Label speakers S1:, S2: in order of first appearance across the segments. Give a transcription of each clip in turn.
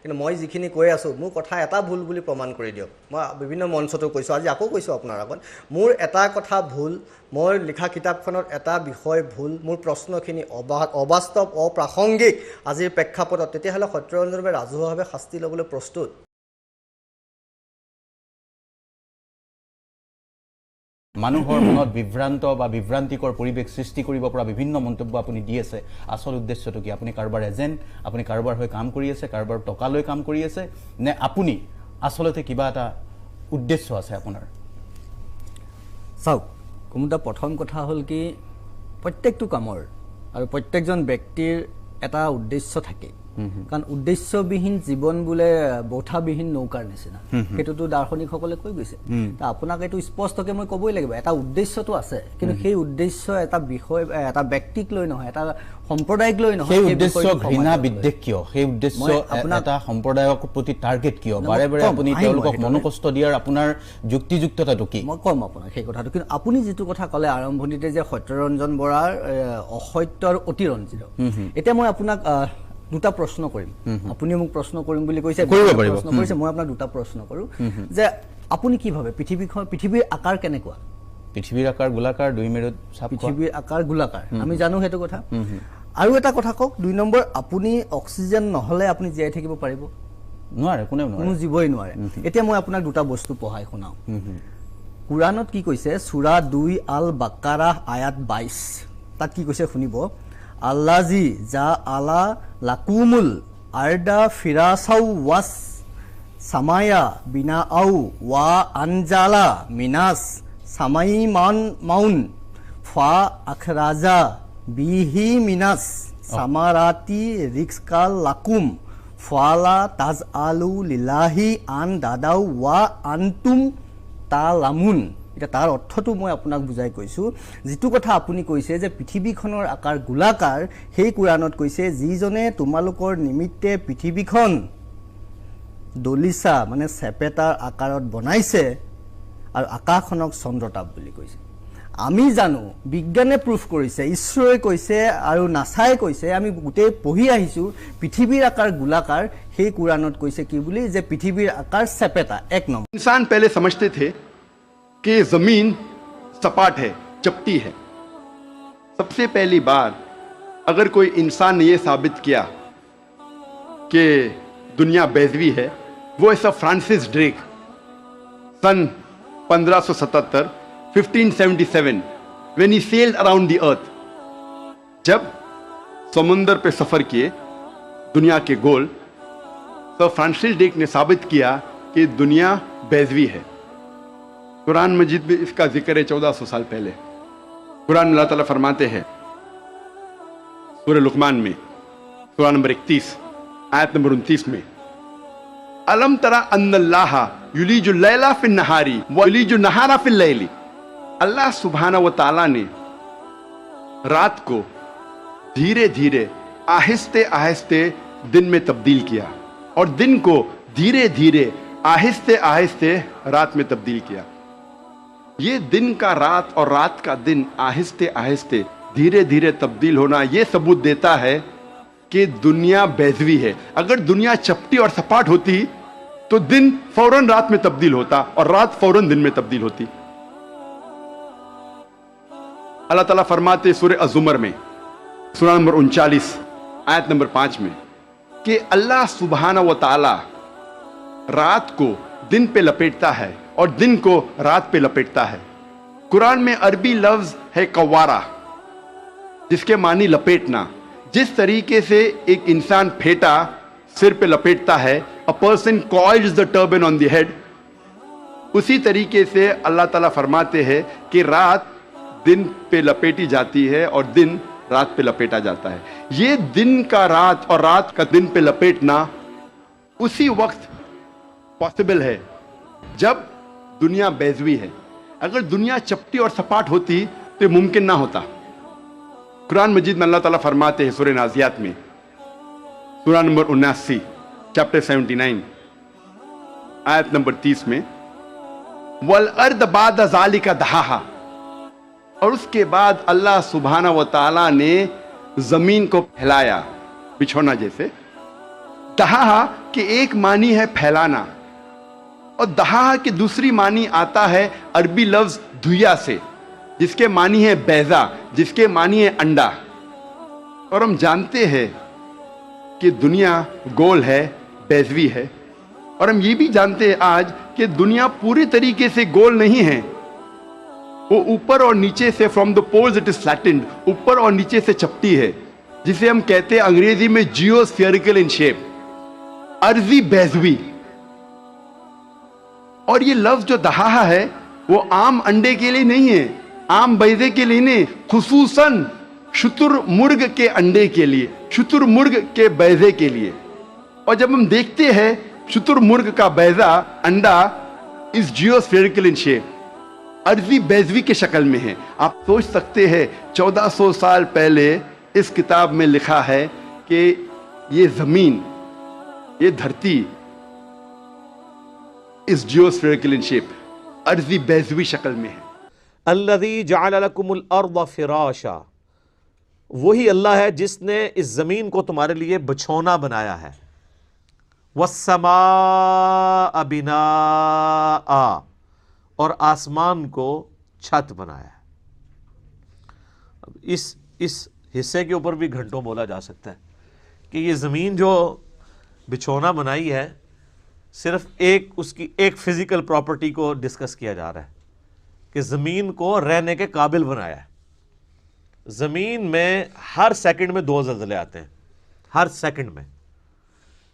S1: কিন্তু মই যিখিনি কৈ আছোঁ মোৰ কথা এটা ভুল বুলি প্ৰমাণ কৰি দিয়ক। মই বিভিন্ন মঞ্চতো কৈছোঁ, আজি আকৌ কৈছোঁ আপোনাৰ আগত, মোৰ এটা কথা ভুল, মই লিখা কিতাপখনত এটা বিষয় ভুল, মোৰ প্ৰশ্নখিনি অবাস্তৱ অপ্ৰাসংগিক আজিৰ প্ৰেক্ষাপটত, তেতিয়াহ'লে সত্যৰঞ্জন বৰাই ৰাজহুৱাভাৱে শাস্তি ল'বলৈ প্ৰস্তুত।
S2: মানুহৰ মনত বিভ্ৰান্ত বা বিভ্ৰান্তিকৰ পৰিৱেশ সৃষ্টি কৰিব পৰা বিভিন্ন মন্তব্য আপুনি দি আছে। আচল উদ্দেশ্যটো কি? আপুনি কাৰোবাৰ এজেণ্ট, আপুনি কাৰোবাৰ হৈ কাম কৰি আছে, কাৰোবাৰ টকা লৈ কাম কৰি আছে, নে আপুনি আচলতে কিবা এটা উদ্দেশ্য আছে আপোনাৰ?
S3: চাওক, কোনোটা প্ৰথম কথা হ'ল কি, প্ৰত্যেকটো কামৰ আৰু প্ৰত্যেকজন ব্যক্তিৰ এটা উদ্দেশ্য থাকে। কাৰণ উদ্দেশ্যবিহীন জীৱন বোলে বৌঠাবিহীন নৌকাৰ নিচিনা, সেইটোতো দাৰ্শনিকসকলে কৈ গৈছে। আপোনাক এইটো স্পষ্টকৈ মই ক'বই লাগিব, এটা উদ্দেশ্যটো আছে, কিন্তু সেই উদ্দেশ্য এটা বিষয়, এটা ব্যক্তিক লৈ নহয়, এটা সম্প্ৰদায়ক লৈ নহয়।
S2: সেই উদ্দেশ্য ঘৃণা বিদ্বেষ কিয়? সেই উদ্দেশ্য এটা সম্প্ৰদায়ৰ প্ৰতি টাৰ্গেট কিয়? বাৰে বাৰে আপুনি তেওঁলোকক মনোকষ্ট দিয়াৰ আপোনাৰ যুক্তিযুক্ততাটো কি?
S3: মই ক'ম আপোনাক সেই কথাটো। কিন্তু আপুনি যিটো কথা ক'লে আৰম্ভণিতে যে সত্যৰঞ্জন বৰাৰ অসত্য আৰু অতিৰঞ্জিত, এতিয়া মই আপোনাক দুটা প্ৰশ্ন কৰিম। আপুনি মোক প্ৰশ্ন কৰিম বুলি কৈছে, প্ৰশ্ন কৰিছে, মই আপোনাক দুটা প্ৰশ্ন কৰোঁ যে আপুনি কি ভাবে পৃথিৱীৰ আকাৰ কেনেকুৱা?
S2: পৃথিৱীৰ আকাৰ গোলাকাৰ, 2 মেৰুত চাপ।
S3: পৃথিৱীৰ আকাৰ গোলাকাৰ, আমি জানো সেইটো কথা। আৰু এটা কথা কওক, 2 নম্বৰ, আপুনি অক্সিজেন নহ'লে আপুনি জীয়াই থাকিব পাৰিব?
S2: নোৱাৰে, কোনেও নোৱাৰে,
S3: কোনো জীৱই নোৱাৰে। এতিয়া মই আপোনাক দুটা বস্তু পঢ়াই শুনাওঁ। কোৰাণত কি কৈছে? সূৰা 2 আল বাকাৰাহ আয়াত 22, তাত কি কৈছে শুনিব। আল্লাজি জা আলা লাকুমুল আৰ্দা ফিৰাচাউ ৱাছ সামায়া বিনা আউ ওয়া আনজালা মিনাস সামাইমান মাউন ফা আখরাজা বিহি মিনাস সামারাতি রিক্সকাল লাকুম ফালা তাজ আলু লিলাহি আন দাদাউ ওয়া আনতুম তালামুন। এতিয়া তাৰ অৰ্থটো মই আপোনাক বুজাই কৈছোঁ। যিটো কথা আপুনি কৈছে যে পৃথিৱীখনৰ আকাৰ গোলাকাৰ, সেই কোৰাণত কৈছে যিজনে তোমালোকৰ নিমিত্তে পৃথিৱীখন দলিচা মানে চেপেটাৰ আকাৰত বনাইছে আৰু আকাশখনক চন্দ্ৰতাপ বুলি কৈছে। আমি জানো, বিজ্ঞানে প্ৰুফ কৰিছে, ইছৰোৱে কৈছে আৰু নাছাই কৈছে, আমি গোটেই পঢ়ি আহিছোঁ পৃথিৱীৰ আকাৰ গোলাকাৰ। সেই কোৰাণত কৈছে কি বুলি, যে পৃথিৱীৰ আকাৰ চেপেটা। 1 নম্বৰ,
S4: इंसान पहले समझते थे कि जमीन सपाट है, चपटी है। सबसे पहली बार अगर कोई इंसान ने यह साबित किया कि दुनिया बेजवी है, वो ऐसा Francis Drake sun 1577 1577 when he sailed around the earth, जब समुंदर पे सफर किए दुनिया के गोल, तो फ्रांसिस ड्रेक ने साबित किया कि दुनिया बेजवी है। कुरान मजीद में इसका जिक्र है 1400 साल पहले। कुरान में अल्लाह ताला फरमाते हैं सूरह लुकमान में, सूरह नंबर 31 आयत नंबर 29 में, अलम तरा अन्नल्लाह युलीजुल लैला फिन नहारी व युलीजुल नहारा फिल लैली। अल्लाह सुब्हाना व ताला ने रात को धीरे धीरे आहिस्ते आहिस्ते दिन में तब्दील किया और दिन को धीरे धीरे आहिस्ते आहिस्ते रात में तब्दील किया। ये दिन का रात और रात का दिन आहिस्ते आहिस्ते धीरे धीरे तब्दील होना ये सबूत देता है कि दुनिया बेजवी है। अगर दुनिया चपटी और सपाट होती तो दिन फौरन रात में तब्दील होता और रात फौरन दिन में तब्दील होती। अल्लाह ताला फरमाते सूरह अज़ुमर में, सूरह नंबर 39 आयत नंबर 5 में, कि अल्लाह सुब्हाना व ताला रात को दिन पे लपेटता है और दिन को रात पे लपेटता है। कुरान में अरबी लफ्ज है कवारा, जिसके मानी लपेटना। जिस तरीके से एक इंसान फेटा सिर पे लपेटता है, a person coils the turban on the head, उसी तरीके से अल्लाह ताला फरमाते हैं कि रात दिन पे लपेटी जाती है और दिन रात पे लपेटा जाता है। ये दिन का रात और रात का दिन पे लपेटना उसी वक्त पॉसिबल है जब दुनिया बेजवी है। अगर दुनिया चपटी और सपाट होती तो ये मुमकिन ना होता। कुरान मजीद में अल्लाह ताला फरमाते हैं सूरह नाज़ियात में, सूरह नंबर 79 चैप्टर 79 आयत नंबर 30 में, वल अर्द बाद ज़ालिका दहाहा, और उसके बाद अल्लाह सुब्हाना व ताला ने जमीन को फैलाया बिछौना जैसे। दहाहा के एक मानी है फैलाना और दहाहा की दूसरी मानी आता है अरबी लफ्ज धुइया से, जिसके मानी है बैजा, जिसके मानी है अंडा। और हम जानते हैं कि दुनिया गोल है, बैजवी है, और हम ये भी जानते हैं आज कि दुनिया पूरी तरीके से गोल नहीं है। वो ऊपर और नीचे से, from the poles it is flattened, ऊपर और नीचे से चपटी है, जिसे हम कहते हैं अंग्रेजी में जियोस्फेरिकल इन शेप, अर्जी बैजवी। और ये लफ्ज जो दहाहा है वो आम अंडे के लिए नहीं है, आम बैजे के लिए नहीं, खुसूसन शुतुरमुर्ग के अंडे के लिए, शुतुरमुर्ग के बैजे के लिए। और जब हम देखते हैं शुतुरमुर्ग का बैजा, अंडा इस जियोस्फेरिकल इन शेप, अर्जी बैजवी के शक्ल में है। आप सोच सकते हैं 1400 साल पहले इस किताब में लिखा है कि ये जमीन, ये धरती इस जियोस्फेरिकल इन शेप, अर्जी बैजवी शक्ल में है।
S5: अल्लज़ी जअल लकुमुल अर्द फिराशा, वही अल्लाह है जिसने इस जमीन को तुम्हारे लिए बिछौना बनाया है। वस्समाअ बिनाआ, और आसमान को छत बनाया है। इस हिस्से के ऊपर भी घंटों बोला जा सकता है कि ये ज़मीन जो बिछौना बनाई है, सिर्फ उसकी एक फिजिकल प्रॉपर्टी को डिस्कस किया जा रहा है कि ज़मीन को रहने के काबिल बनाया है। ज़मीन में हर सेकंड में 2 ज़लज़ले आते हैं, हर सेकंड में,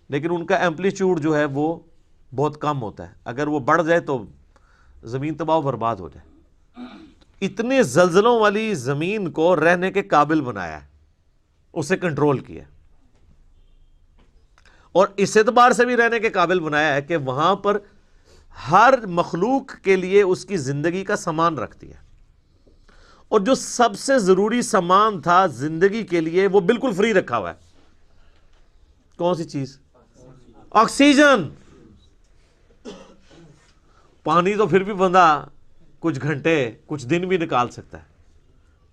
S5: लेकिन उनका एम्पलीट्यूड जो है वो बहुत कम होता है। अगर वो बढ़ जाए तो ज़मीन तबाह बर्बाद हो जाए। इतने ज़लज़लों वाली ज़मीन को रहने के काबिल बनाया है, उसे कंट्रोल किया, और इस एतबार से भी रहने के काबिल बनाया है कि वहां पर हर मखलूक के लिए उसकी ज़िंदगी का सामान रखती है। और जो सबसे ज़रूरी सामान था ज़िंदगी के लिए वो बिल्कुल फ्री रखा हुआ है। कौन सी चीज़? ऑक्सीजन। पानी तो फिर भी बंदा कुछ घंटे कुछ दिन भी निकाल सकता है,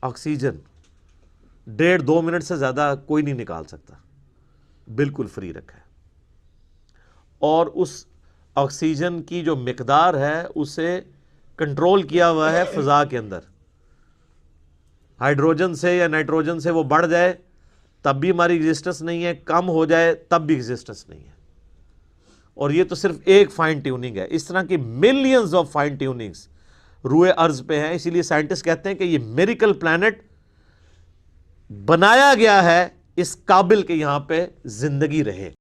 S5: ऑक्सीजन 1.5-2 मिनट से ज़्यादा कोई नहीं निकाल सकता, बिल्कुल फ्री रखा है। और उस ऑक्सीजन की जो मिकदार है उसे कंट्रोल किया हुआ है फ़ज़ा के अंदर। हाइड्रोजन से या नाइट्रोजन से वो बढ़ जाए तब भी हमारी एग्जिस्टेंस नहीं है, कम हो जाए तब भी एग्जिस्टेंस नहीं है। और ये तो सिर्फ एक फाइन ट्यूनिंग है, इस तरह की मिलियंस ऑफ फाइन ट्यूनिंग्स रूए अर्ज पे हैं। इसीलिए साइंटिस्ट कहते हैं कि ये मिरेकल प्लैनेट बनाया गया है इस काबिल के यहां पे जिंदगी रहे।